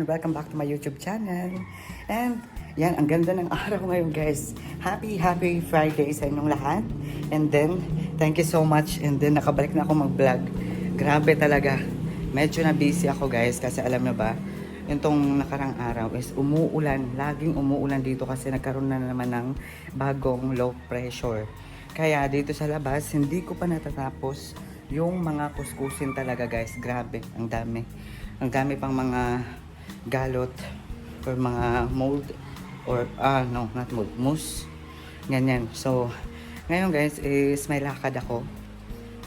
welcome back to my YouTube channel. And yan, ang ganda ng araw ngayon guys. Happy Friday sa inyong lahat. And then, thank you so much. And then, nakabalik na ako mag-vlog. Grabe talaga. Medyo na busy ako guys kasi alam na ba, itong nakarang araw is umuulan. Laging umuulan dito kasi nagkaroon na naman ng bagong low pressure. Kaya dito sa labas, hindi ko pa natatapos yung mga kuskusin talaga guys. Grabe, ang dami. Ang dami pang mga galot or mga mold or no, not mold, mousse. Ganyan. So, ngayon guys is may lakad ako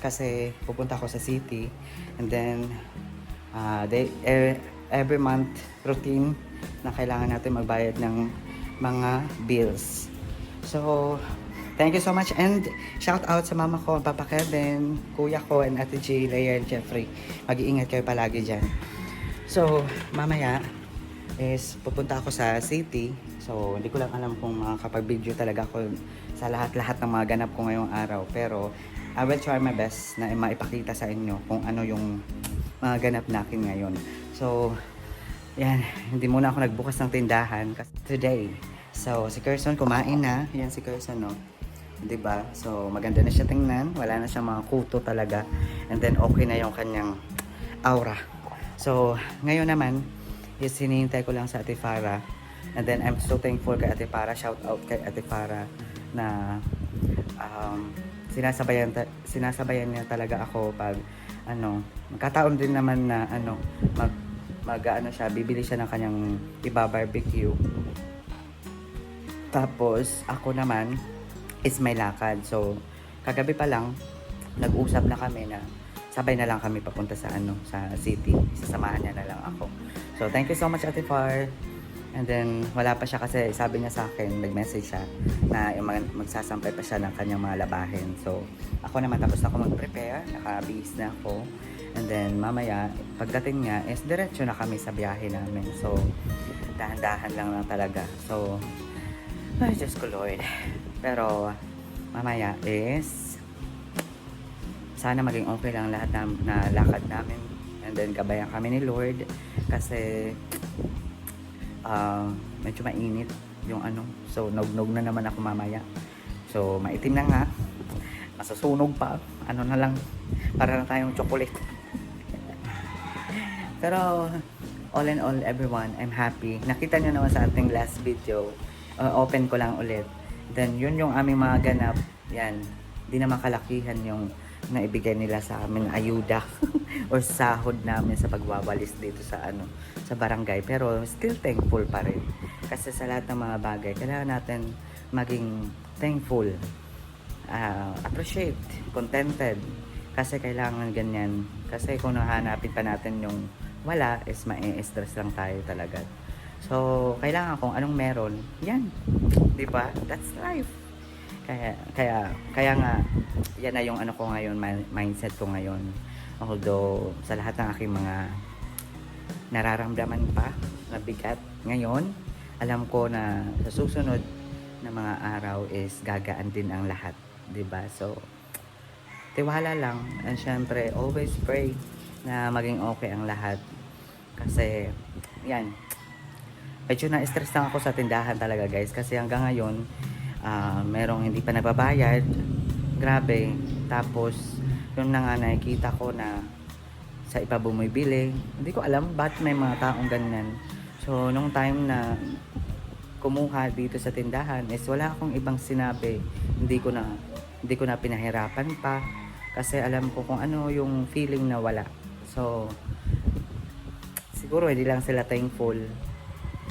kasi pupunta ako sa city and then every month routine na kailangan natin magbayad ng mga bills. So, thank you so much and shout out sa mama ko, Papa Kevin, kuya ko, and Ate G, Leia, and Jeffrey. Mag-iingat kayo palagi dyan. So, mamaya is pupunta ako sa city. So, hindi ko lang alam kung makakapag-video talaga ako sa lahat-lahat ng mga ganap ko ngayong araw. Pero, I will try my best na maipakita sa inyo kung ano yung mga ganap natin ngayon. So, yan. Hindi muna ako nagbukas ng tindahan kasi today. So, si Carson kumain na. Yan si Carson, no? Diba? So, maganda na siya tingnan. Wala na siyang mga kuto talaga. And then, okay na yung kanyang aura. So, ngayon naman, is hinihintay ko lang sa Ate Farah. And then, I'm so thankful kay Ate Farah. Shout out kay Ate Farah na sinasabayan niya talaga ako pag magkataon din naman na bibili siya ng kanyang iba-barbecue. Tapos, ako naman is may lakad. So, kagabi pa lang, nag-usap na kami na sabay na lang kami papunta sa city. Sasamahan niya na lang ako. So, thank you so much, Ate Far. And then, wala pa siya kasi sabi niya sa akin, nag-message siya na magsasampay pa siya ng kanyang mga labahin. So, ako naman tapos na ako mag-prepare. Naka-bihis na ako. And then, mamaya, pagdating niya, is diretso na kami sa biyahe namin. So, dahan-dahan lang talaga. So, ay, Diyos ko Lord. Pero, mamaya is sana maging okay lang lahat na lakad namin. And then, gabayan kami ni Lord. Kasi, medyo mainit yung So, nog-nog na naman ako mamaya. So, maitim na nga. Masusunog pa. Na lang. Para na tayong chocolate. Pero, all in all, everyone, I'm happy. Nakita nyo naman sa ating last video. Open ko lang ulit. Then, yun yung aming mga ganap. Yan. Di na makalakihan yung naibigay nila sa amin ayuda or sahod namin sa pagwawalis dito sa sa barangay. Pero still thankful pa rin. Kasi sa lahat ng mga bagay, kailangan natin maging thankful. Appreciate, contented. Kasi kailangan ganyan. Kasi kung nahanapin pa natin yung wala, is ma-stress lang tayo talaga. So, kailangan kung anong meron, yan. Diba? That's life. Kaya nga, yan na yung ko ngayon, mindset ko ngayon. Although, sa lahat ng aking mga nararamdaman pa na bigat ngayon, alam ko na sa susunod na mga araw is gagaan din ang lahat. Diba? So, tiwala lang. And syempre, always pray na maging okay ang lahat. Kasi, yan. Medyo na-stress lang ako sa tindahan talaga guys. Kasi hanggang ngayon, merong hindi pa nagbabayad. Grabe. Tapos, yun na nga nakikita ko na sa iba bumibili. Hindi ko alam ba't may mga taong ganyan. So, nung time na kumuha dito sa tindahan is wala akong ibang sinabi. Hindi ko na pinahirapan pa. Kasi alam ko kung ano yung feeling na wala. So, siguro hindi lang sila thankful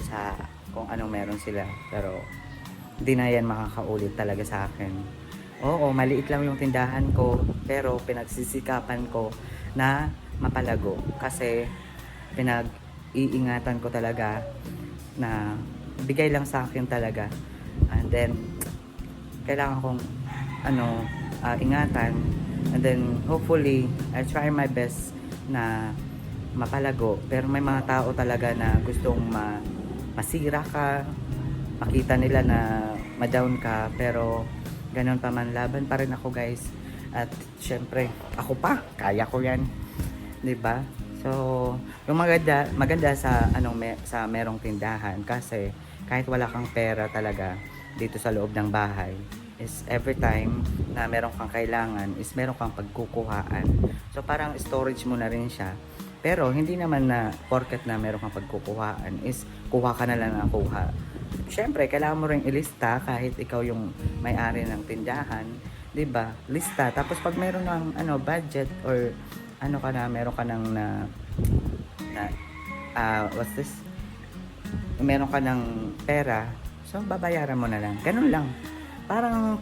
sa kung anong meron sila. Pero, hindi na yan makakaulit talaga sa akin. Oo, maliit lang yung tindahan ko, pero pinagsisikapan ko na mapalago. Kasi pinag-iingatan ko talaga na bigay lang sa akin talaga. And then, kailangan kong ingatan. And then, hopefully, I try my best na mapalago. Pero may mga tao talaga na gustong masira ka, makita nila na ma-down ka, pero ganun pa man, laban pa rin ako guys. At syempre, ako pa, kaya ko yan, 'di ba? So, yung maganda sa sa merong tindahan kasi kahit wala kang pera talaga dito sa loob ng bahay is every time na meron kang kailangan is meron kang pagkukuhaan. So, parang storage mo na rin siya. Pero hindi naman na porket na meron kang pagkukuhaan is kuha ka na lang ng kuha. Siyempre, kailangan mo ring ilista kahit ikaw yung may-ari ng tindahan, 'di ba? Lista. Tapos pag meron ng budget or meron ka ng na what's this? Meron ka ng pera, so babayaran mo na lang. Ganun lang. Parang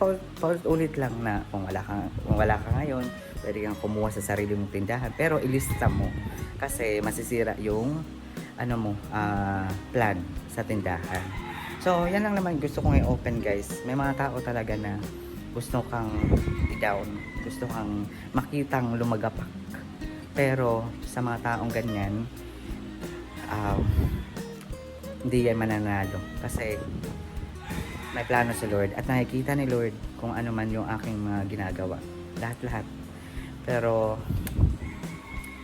ulit lang na kung wala ka ngayon, pwede kang kumuha sa sarili mong tindahan, pero ilista mo kasi masisira yung plan sa tindahan. So, yan lang naman gusto kong i-open, guys. May mga tao talaga na gusto kang i-down, gusto kang makitang lumagapak. Pero sa mga taong ganyan, hindi yan mananalo kasi may plano si Lord at nakikita ni Lord kung ano man yung aking mga ginagawa. Lahat-lahat. Pero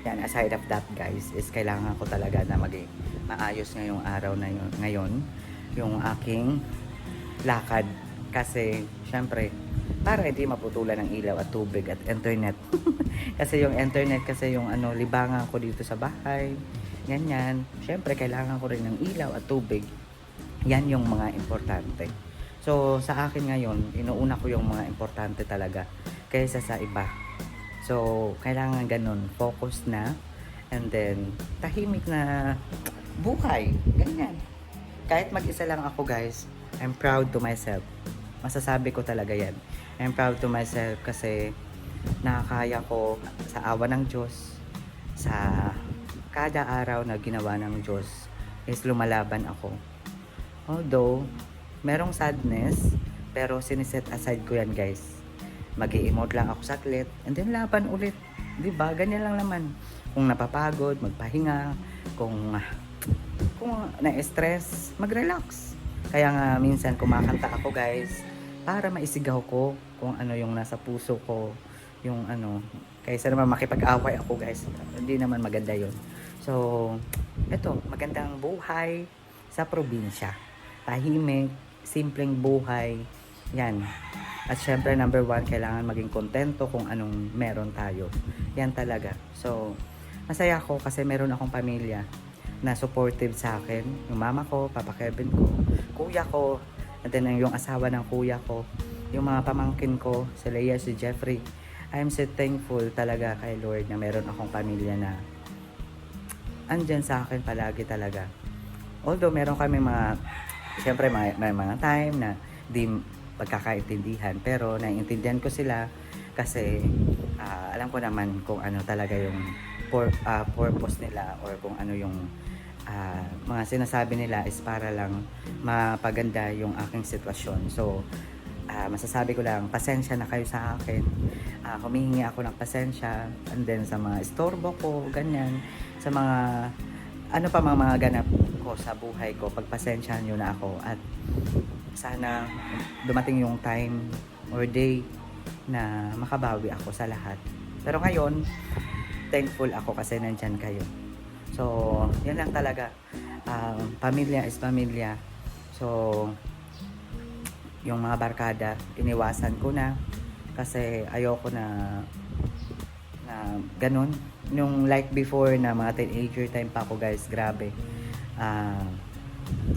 yan, aside of that, guys, is kailangan ko talaga na maging maayos ngayong araw na ngayon yung aking lakad kasi syempre para hindi maputulan ng ilaw at tubig at internet. Kasi yung internet kasi yung libangan ko dito sa bahay, ganyan. Syempre kailangan ko rin ng ilaw at tubig. Yan yung mga importante. So sa akin ngayon, inuuna ko yung mga importante talaga kaysa sa iba. So kailangan ganun, focus na, and then tahimik na buhay, ganyan. Kahit mag-isa lang ako, guys, I'm proud to myself. Masasabi ko talaga yan. I'm proud to myself kasi nakakaya ko sa awa ng Diyos, sa kada araw na ginawa ng Diyos is lumalaban ako. Although, merong sadness, pero siniset aside ko yan, guys. Mag-i-emote lang ako saglit, and then laban ulit. Diba? Ganyan lang naman. Kung napapagod, magpahinga. Kung na-stress, mag-relax. Kaya nga minsan kumakanta ako, guys, para maisigaw ko kung ano yung nasa puso ko, yung kaysa naman makipag-away ako, guys. Hindi naman maganda yon. So, eto, magandang buhay sa probinsya. Tahimik, simpleng buhay. Yan. At syempre, number 1, kailangan maging kontento kung anong meron tayo. Yan talaga. So, masaya ako kasi meron akong pamilya na supportive sa akin. Yung mama ko, Papa Kevin ko, kuya ko, and then yung asawa ng kuya ko, yung mga pamangkin ko, si Leia, si Jeffrey. I'm so thankful talaga kay Lord na meron akong pamilya na andyan sa akin palagi talaga. Although meron kami syempre may mga time na di pagkakaintindihan, pero naiintindihan ko sila kasi alam ko naman kung ano talaga yung purpose nila or kung ano yung mga sinasabi nila is para lang mapaganda yung aking sitwasyon. So, masasabi ko lang, pasensya na kayo sa akin. Humihingi ako ng pasensya, and then sa mga istorbo ko, ganyan, sa mga mga ganap ko sa buhay ko, pagpasensyahan nyo na ako at sana dumating yung time or day na makabawi ako sa lahat. Pero ngayon, thankful ako kasi nandyan kayo. So, yan lang talaga. Pamilya is pamilya. So, yung mga barkada, iniwasan ko na kasi ayoko na ganun. Yung like before na mga teenager time pa ako, guys, grabe.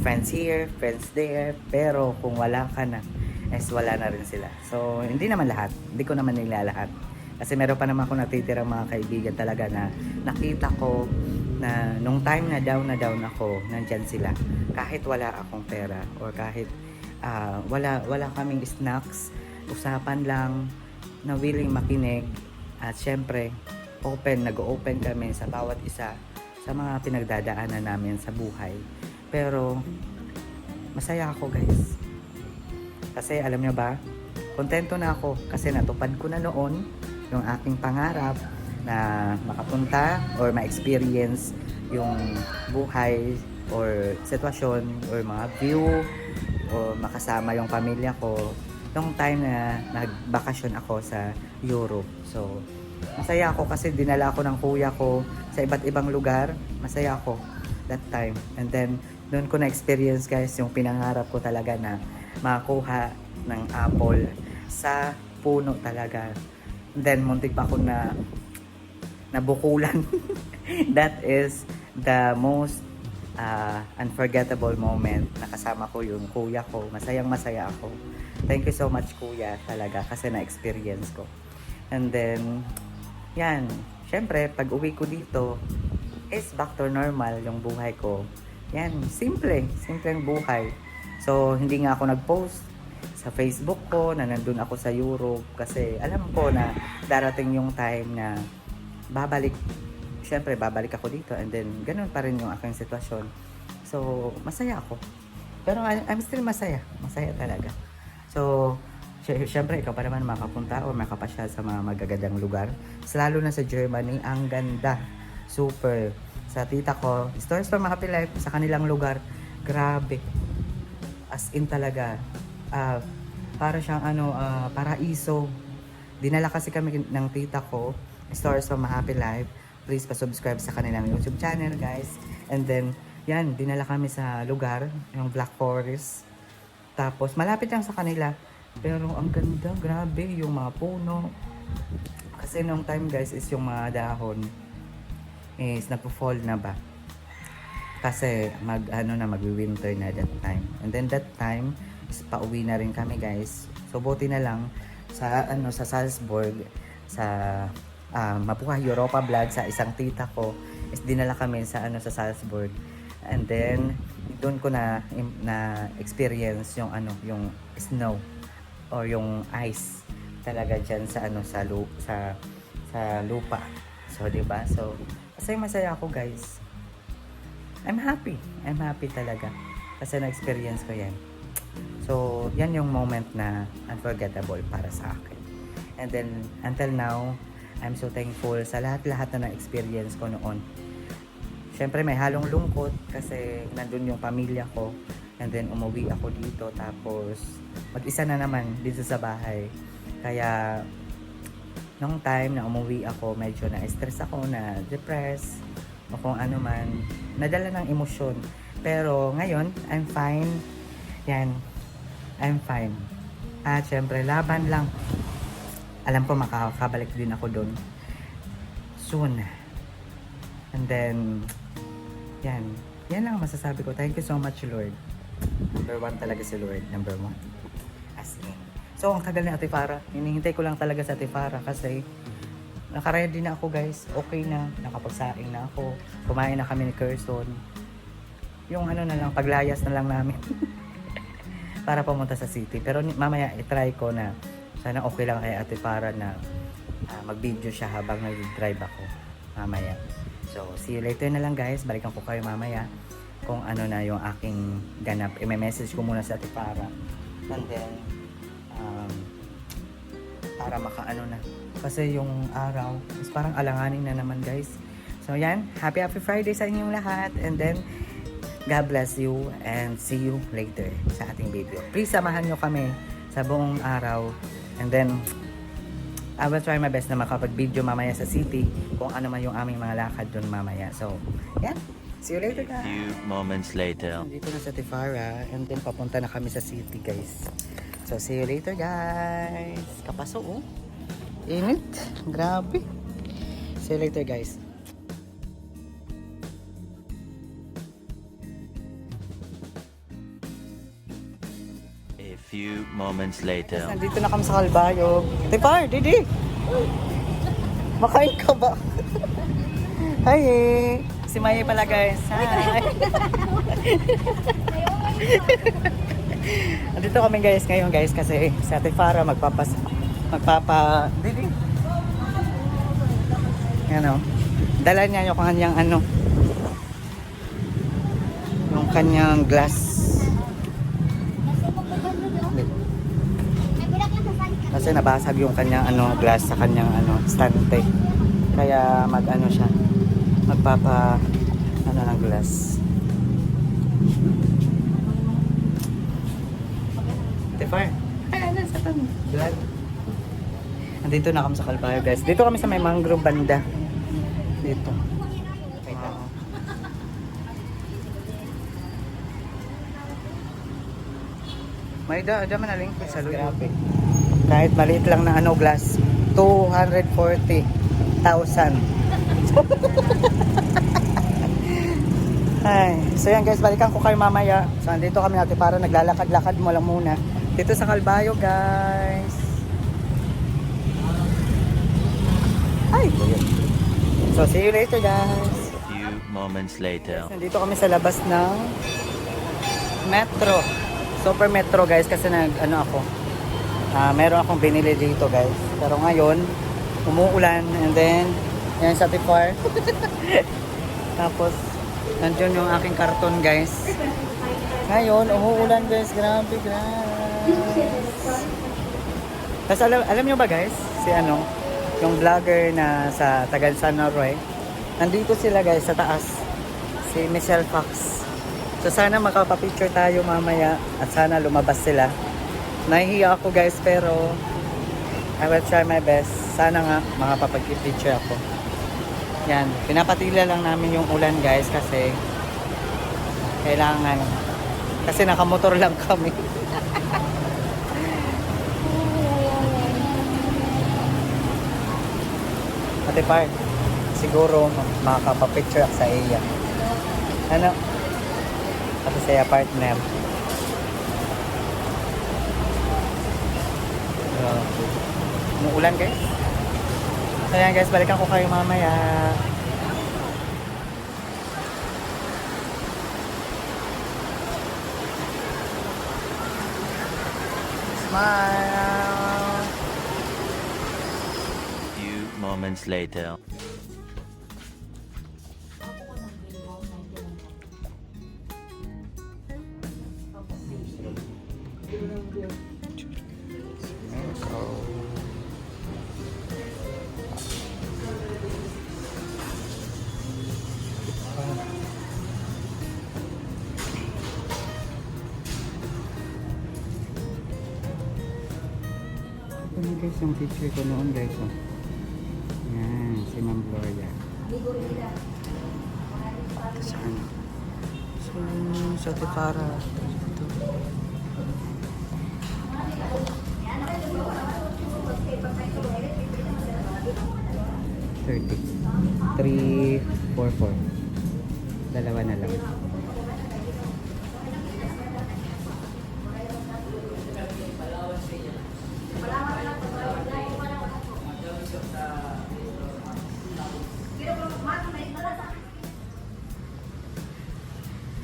Friends here, friends there, pero kung wala ka na, is wala na rin sila. So, hindi naman lahat. Hindi ko naman nila lahat. Kasi meron pa naman ako natitirang mga kaibigan talaga na nakita ko na nung time na down ako, nandyan sila. Kahit wala akong pera or kahit wala kaming snacks, usapan lang na willing makinig at syempre nag-open kami sa bawat isa sa mga pinagdadaanan namin sa buhay. Pero masaya ako, guys. Kasi alam nyo ba, kontento na ako kasi natupad ko na noon yung aking pangarap na makapunta or ma-experience yung buhay or sitwasyon or mga view o makasama yung pamilya ko nung time na nagbakasyon ako sa Europe. So, Masaya ako kasi dinala ako ng kuya ko sa iba't ibang lugar. Masaya ako that time. And then, doon ko na-experience guys yung pinangarap ko talaga na makakuha ng apple sa puno talaga. And then, muntik pa ako na nabukulan. That is the most unforgettable moment. Nakasama ko yung kuya ko. Masayang masaya ako. Thank you so much kuya talaga kasi na-experience ko. And then, yan. Syempre, pag uwi ko dito, is back to normal yung buhay ko. Yan, simple. Simple ang buhay. So, hindi nga ako nag-post sa Facebook ko na nandun ako sa Europe kasi alam ko na darating yung time na babalik. Syempre, babalik ako dito and then ganun pa rin yung aking sitwasyon. So, masaya ako. Pero I'm still masaya. Masaya talaga. So, syempre, ikaw pa naman makapunta o makapasyal sa mga magagandang lugar. Lalo na sa Germany, ang ganda. Super. Sa tita ko, Stories from Happy Life, sa kanilang lugar, grabe. As in talaga. Para siyang paraiso. Dinala kasi kami ng tita ko, Stories from Happy Life. Please pa-subscribe sa kanilang YouTube channel, guys. And then, yan, dinala kami sa lugar, yung Black Forest. Tapos, malapit lang sa kanila. Pero ang ganda, grabe, yung mga puno. Kasi nung time guys is yung mga dahon is nagpo-fall na ba. Kasi magwi-winter na that time. And then that time is pauwi na rin kami guys. So buti na lang sa sa Salzburg sa Mabuhay Europa Vlog sa isang tita ko is dinala kami sa sa Salzburg. And then doon ko na experience yung yung snow or yung ice talaga diyan sa sa lupa. So 'di ba? So masaya ako guys. I'm happy talaga kasi na-experience ko 'yan. So 'yan yung moment na unforgettable para sa akin. And then until now, I'm so thankful sa lahat-lahat na na-experience ko noon. Syempre may halong lungkot kasi nandun yung pamilya ko. And then umuwi ako dito tapos mag-isa na naman dito sa bahay. Kaya nung time na umuwi ako, medyo na-stress ako, na-depress o kung ano man, nadala ng emosyon. Pero ngayon, I'm fine. Yan, I'm fine. At syempre, laban lang. Alam ko makakabalik din ako doon soon. And then, yan lang masasabi ko. Thank you so much, Lord. Number 1 talaga si Lord. Number 1. As in. So, ang tagal ni Ate Farah. Hinihintay ko lang talaga sa Ate Farah kasi nakaready na ako guys. Okay na. Nakapagsaing na ako. Kumain na kami ni Kirsten. Yung na lang, paglayas na lang namin. Para pumunta sa city. Pero mamaya, itry ko na sana okay lang kay Ate Farah na mag-video siya habang nag-drive ako. Mamaya. So, see you later na lang guys. Balikan ko kayo mamaya kung ano na yung aking ganap. I-message ko muna sa Ate Farah. And then, para makaano na. Kasi yung araw is parang alanganin na naman guys. So, yan. Happy Friday sa inyong lahat. And then, God bless you and see you later sa ating video. Please samahan nyo kami sa buong araw. And then, I will try my best na makapag-video mamaya sa city kung ano man yung aming mga lakad dun mamaya. So, yan. See you later guys. A few moments later. Dito na sa Ate Farah and then papunta na kami sa city guys. So, see you later guys. Kapaso oh. Init. Grabe. See you later guys. A few moments later. Nandito na kami sa Kalbayog. Ate Far, Didi! Makain ka ba? Hi! Si Maya pala guys. Hi! Nandito kami guys ngayon guys kasi si Ate Farah Didi! Yan o. Dala niya yung kanyang yung kanyang glass. Kasi nabasag yung kanyang glass sa kanyang stante. Kaya siya. Magpapa ng glass. Tefar. Ay, sa vlog. Nandito na kami sa Calvario guys. Dito kami sa may mangrove banda. Dito. May da man na link sa luyo. Grabe. Kahit maliit lang na ano glass, 240,000. Ay, so yan guys, balikan ko kayo mamaya. So andito kami natin para naglalakad-lakad mo lang muna. Dito sa Calvario guys. Ay! So see you later guys. A few moments later. Nandito kami sa labas ng Metro. Super Metro guys kasi ano ako. Meron akong binili dito guys. Pero ngayon, umuulan and then yan sa Tipar. Tapos nandiyon yung aking karton guys. Ngayon, umuulan guys. Grabe guys. Tapos alam nyo ba guys, si ano, yung vlogger na sa Tagal San Roy, nandito sila guys sa taas. Si Michelle Fox. So sana makapapicture tayo mamaya at sana lumabas sila. Nahihiya ako guys pero I will try my best. Sana nga makapapag-picture ako. Yan, pinapatila lang namin yung ulan guys kasi kailangan. Kasi nakamotor lang kami. Ate Par, siguro makakapapicture ako sa iya. Ano? Ate saya partner. Umuulan guys. So yan guys, balikan ko kayo mamaya. Smile. A few moments later. Ito guys yung picture ko noon guys. Oh. Yan, si Ma'am Gloria. Saan? Sa Tipara. Ito. $30. 344. Dalawa na lang.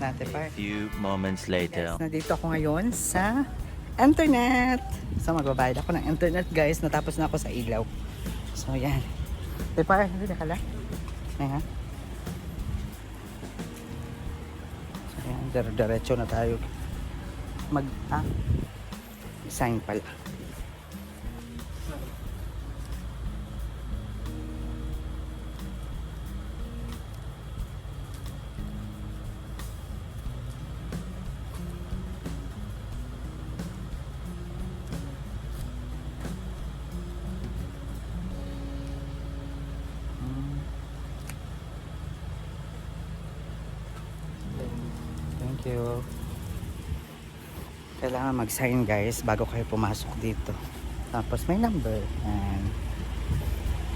Nate A Par. few moments later. Nandito ako ngayon sa internet. So magbabayad ako ng internet guys. Natapos na ako sa ilaw. So yan. Par, hindi na kala. Ayan. So yan, diretso na tayo. Sign pala. Thank you. Kailangan mag-sign guys bago kayo pumasok dito. Tapos may number.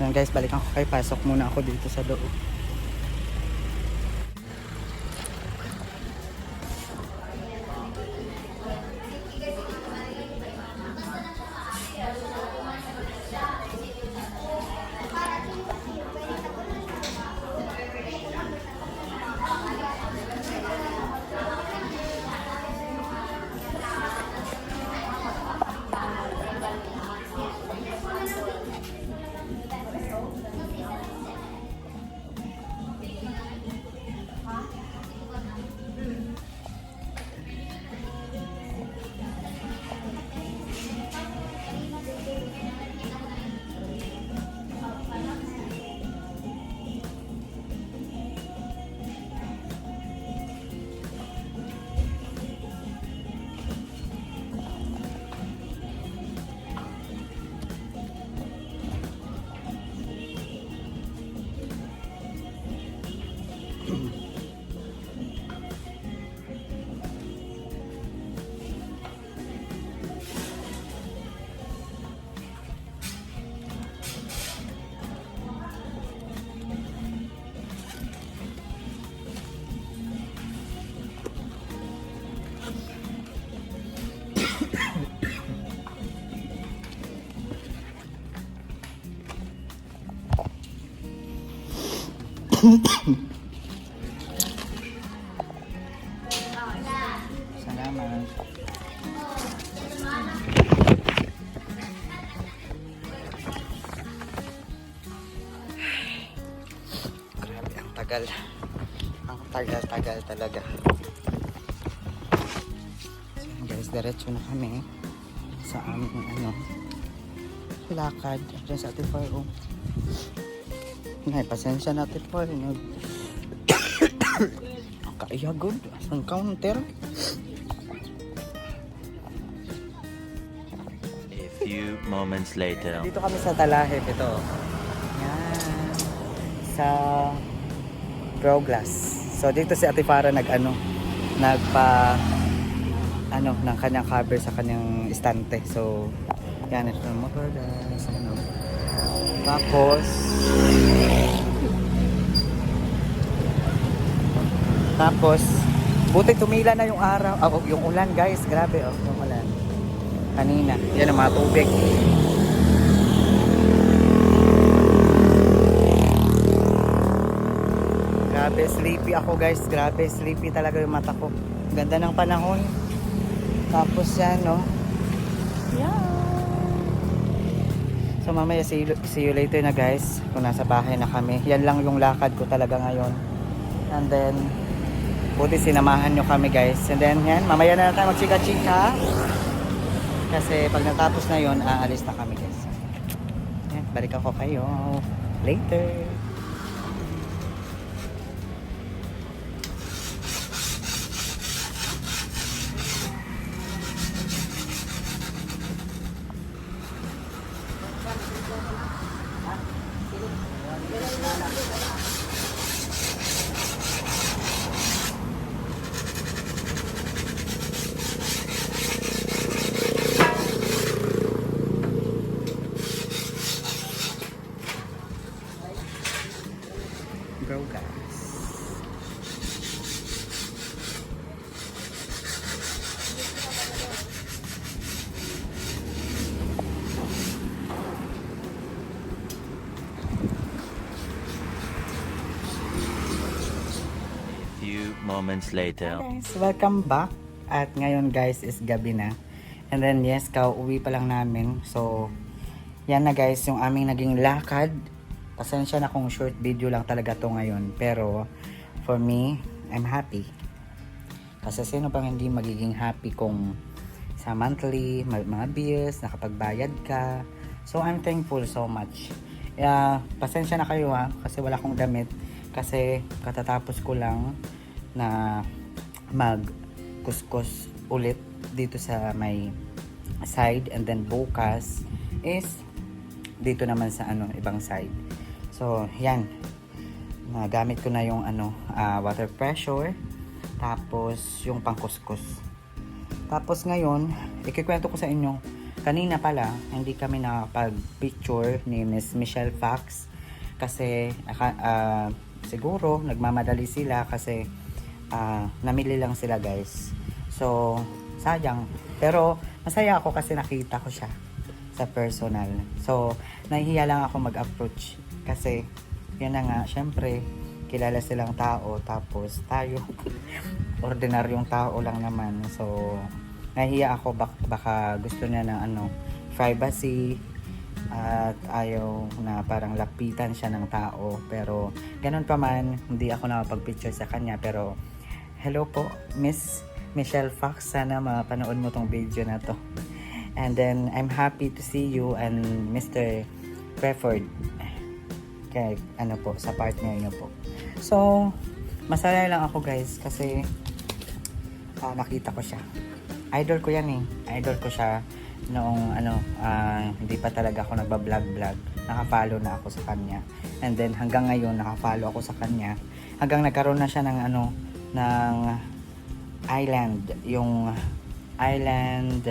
Yan guys, balikan ko kayo. Pasok muna ako dito sa loob. Salamat. Grabe, ang tagal. Ang tagal-tagal talaga. So, yun guys, diretso na kami sa aming lakad. Diyan sa Ate Far, oh. Nay, pasensya na Ate Far. Ang kaiyagod. Ang counter. A few moments later. Dito kami sa Talahib, ito. Yan. Sa Progress. So dito si Ate Farah nagpa ng kanyang cover sa kanyang estante. So yan, ito mo Progress. Tapos buti tumila na yung araw, yung ulan guys, grabe yung ulan. Kanina, yan ang mga tubig. Grabe, sleepy ako guys. Grabe, sleepy talaga yung mata ko. Ganda ng panahon. Tapos yan, no? Yeah. So mamaya see you later na guys. Kung nasa bahay na kami. Yan lang yung lakad ko talaga ngayon. And then, buti sinamahan nyo kami guys. And then, yan, mamaya na tayo magchika-chika. Kasi pag natapos na yon, aalis na kami guys. Yan, balik ako kayo later. Bro guys. Few moments later. Guys, welcome back. At ngayon guys is gabi na. And then yes, kauwi pa lang namin. So, yan na guys yung aming naging lakad. Pasensya na kung short video lang talaga to ngayon. Pero, for me, I'm happy. Kasi sino bang hindi magiging happy kung sa monthly, mga bills, nakapagbayad ka. So, I'm thankful so much. Pasensya na kayo kasi wala akong damit. Kasi katatapos ko lang na mag-kuskus ulit dito sa may side. And then bukas is dito naman sa ibang side. So, yan. Nagamit ko na yung water pressure. Tapos, yung pangkuskus. Tapos ngayon, ikikwento ko sa inyo. Kanina pala, hindi kami nakapag-picture ni Miss Michelle Fox. Kasi, siguro, nagmamadali sila kasi namili lang sila guys. So, sayang. Pero, masaya ako kasi nakita ko siya sa personal. So, nahihiya lang ako mag-approach. Kasi, yan na nga, syempre, kilala silang tao, tapos tayo, ordinaryong tao lang naman. So, nahihiya ako, baka gusto niya ng privacy, at ayaw na parang lapitan siya ng tao. Pero, ganun pa man, hindi ako nakapag-picture sa kanya. Pero, hello po, Miss Michelle Fox, sana mapanood mo tong video na to. And then, I'm happy to see you and Mr. Prefford. Kaya po, sa partner niyo po. So, masaya lang ako guys kasi nakita ko siya. Idol ko yan Idol ko siya noong hindi pa talaga ako nagba-vlog. Naka-follow na ako sa kanya. And then hanggang ngayon naka-follow ako sa kanya. Hanggang nagkaroon na siya ng ng island, yung island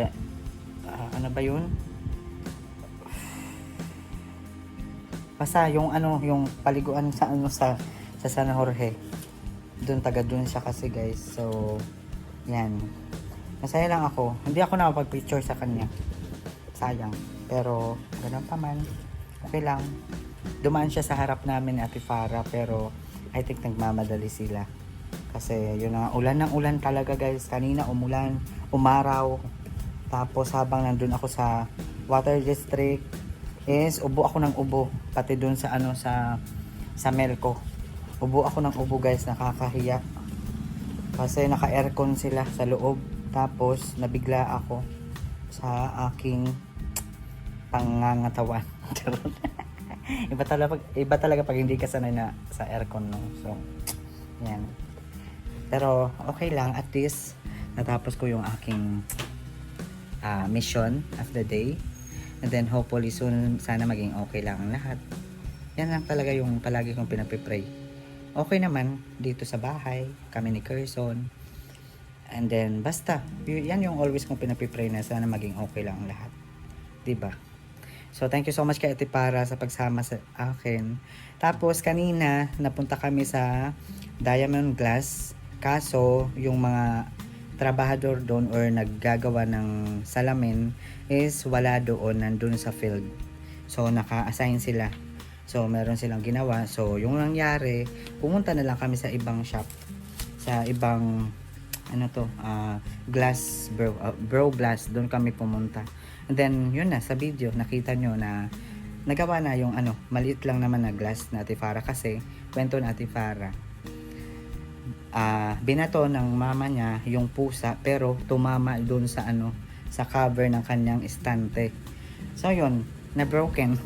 ano ba yun? Basta yung yung paliguan sa sa San Jorge. Doon siya kasi guys. So, yan. Masaya lang ako. Hindi ako nakapag-picture sa kanya. Sayang. Pero, ganun pa man. Okay lang. Dumaan siya sa harap namin ni Ate Farah. Pero, I think nagmamadali sila. Kasi yun na, ulan ng ulan talaga guys. Kanina umulan, umaraw. Tapos habang nandun ako sa water district, is ubo ako ng ubo. Pati dun sa ano sa Melco. Ubo ako ng ubo guys, nakakahiya. Kasi naka-aircon sila sa loob. Tapos nabigla ako sa aking pangangatawan. iba talaga pag hindi ka sanay na sa aircon, no. So, yan. Pero okay lang, at least natapos ko yung aking mission of the day. And then hopefully soon sana maging okay lang ang lahat. Yan lang talaga yung palagi kong pinapipray. Okay naman dito sa bahay, kami ni Carson. And then basta, yan yung always kong pinapipray na sana maging okay lang ang lahat. 'Di ba? So thank you so much kay Ate Para sa pagsama sa akin. Tapos kanina napunta kami sa Diamond Glass. Kaso yung mga trabahador doon or naggagawa ng salamin is wala doon, nandun sa field. So naka-assign sila. So meron silang ginawa. So yung nangyari, pumunta na lang kami sa ibang shop. Sa ibang glass bro glass, doon kami pumunta. And then yun na, sa video nakita nyo na nagawa na yung maliit lang naman na glass na Ate Farah. Kasi kwento na Ate Farah, binato ng mama niya yung pusa pero tumama doon sa sa cover ng kanyang estante. So yun, na broken.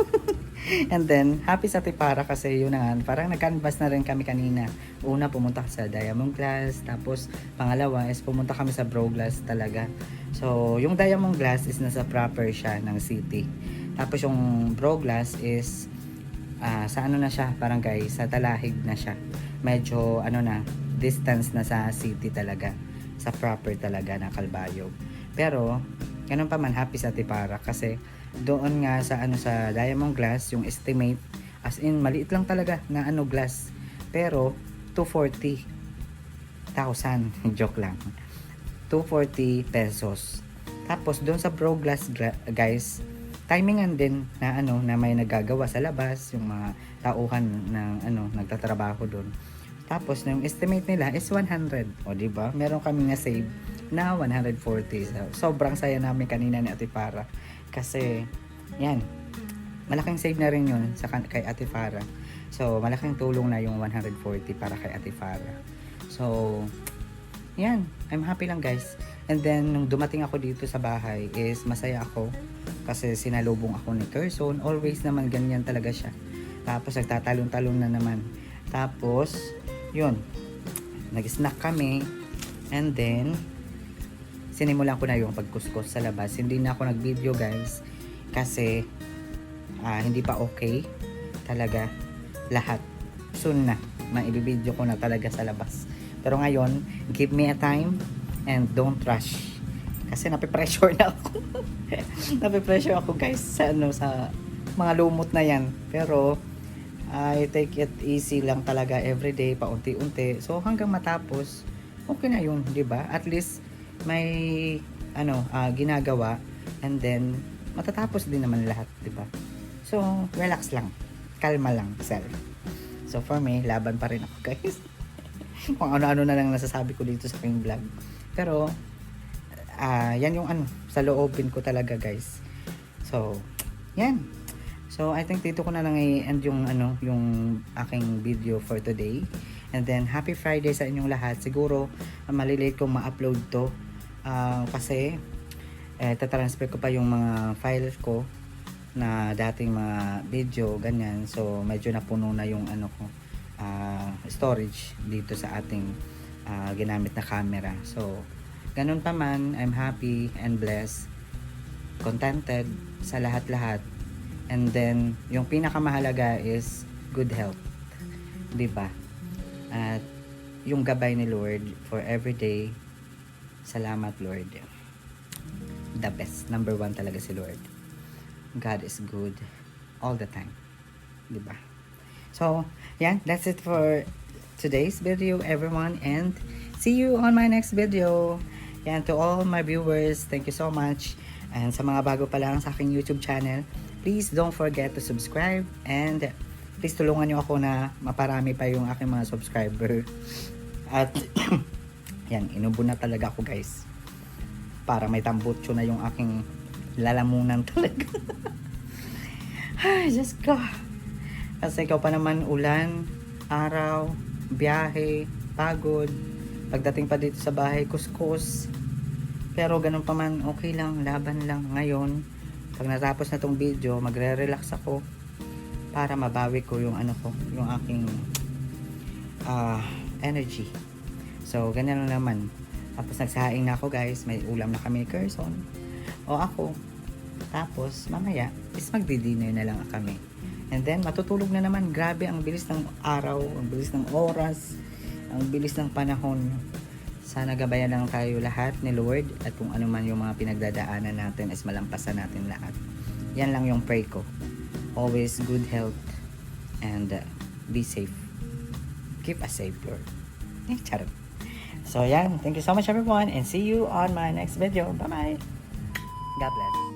And then happy sa Ate Farah kasi yun na nga, parang nag-canvas na rin kami kanina. Una pumunta sa Diamond Glass, tapos pangalawa is pumunta kami sa Bro Glass talaga. So yung Diamond Glass is nasa proper siya ng city. Tapos yung Bro Glass is sa na siya, parang guys, sa Talahig na siya. Medyo distance na sa city talaga, sa proper talaga na Calbayog. Pero ganun pa man, happy sa Ate Farah kasi doon nga sa sa Diamond Glass, yung estimate as in maliit lang talaga na glass, pero 240,000 joke lang, 240 pesos. Tapos doon sa Bro Glass guys, timingan din na na may nagagawa sa labas, yung mga tauhan ng nagtatrabaho doon. Tapos yung estimate nila is 100. O di ba? Meron kami na save na 140. So, sobrang saya namin kanina ni Ate Farah. Kasi yan, malaking save na rin yun kay Ate Farah. So, malaking tulong na yung 140 para kay Ate Farah. So, yan, I'm happy lang guys. And then nung dumating ako dito sa bahay is masaya ako kasi sinalubong ako ni Carson. Always naman ganyan talaga siya. Tapos nagtatalon-talon na naman. Tapos yun, nag-snack kami, and then sinimulan ko na yung pagkuskus sa labas. Hindi na ako nag-video guys kasi hindi pa okay talaga lahat. Soon na maibibideo ko na talaga sa labas. Pero ngayon, give me a time and don't rush kasi napipressure na ako. Napipressure ako guys sa sa mga lumot na yan. Pero I take it easy lang talaga everyday, paunti-unti. So hanggang matapos, okay na yun, 'di ba? At least may ginagawa, and then matatapos din naman lahat, 'di ba? So relax lang. Kalma lang, self. So for me, laban pa rin ako, guys. Kung ano-ano na lang nasasabi ko dito sa aking vlog. Pero yan yung sa loobin ko talaga, guys. So, yan. So, I think dito ko na lang i-end yung yung aking video for today. And then, happy Friday sa inyong lahat. Siguro, malilate kong ma-upload to. Kasi, tatransfer ko pa yung mga files ko na dating mga video, ganyan. So, medyo napuno na yung ko, storage dito sa ating ginamit na camera. So, ganun pa man, I'm happy and blessed, contented sa lahat-lahat. And then, yung pinakamahalaga is good health. Diba? At yung gabay ni Lord for everyday. Salamat, Lord. The best. Number 1 talaga si Lord. God is good all the time. Diba? So, yeah, that's it for today's video, everyone. And see you on my next video. And to all my viewers, thank you so much. And sa mga bago pa lang sa aking YouTube channel, please don't forget to subscribe and please tulungan nyo ako na maparami pa yung aking mga subscriber. At yan, inubo na talaga ako guys. Para may tambutso na yung aking lalamunan talaga. Ay, Diyos ko. Kasi ikaw pa naman ulan, araw, biyahe, pagod. Pagdating pa dito sa bahay, kuskus. Pero ganun pa man, okay lang, laban lang. Ngayon, pag natapos na tong video, magre-relax ako para mabawi ko yung ano ko, yung aking energy. So, ganyan lang naman. Tapos nagsaing na ako guys, may ulam na kami ni Carson. O ako. Tapos, mamaya, is magdi-dinner na lang kami. And then, matutulog na naman. Grabe, ang bilis ng araw, ang bilis ng oras, ang bilis ng panahon. Sana gabayan lang tayo lahat ni Lord at kung ano man yung mga pinagdadaanan natin is malampasan natin lahat. Yan lang yung pray ko. Always good health and be safe. Keep us safe, Lord. Charot. So, yan. Thank you so much everyone and see you on my next video. Bye-bye. God bless.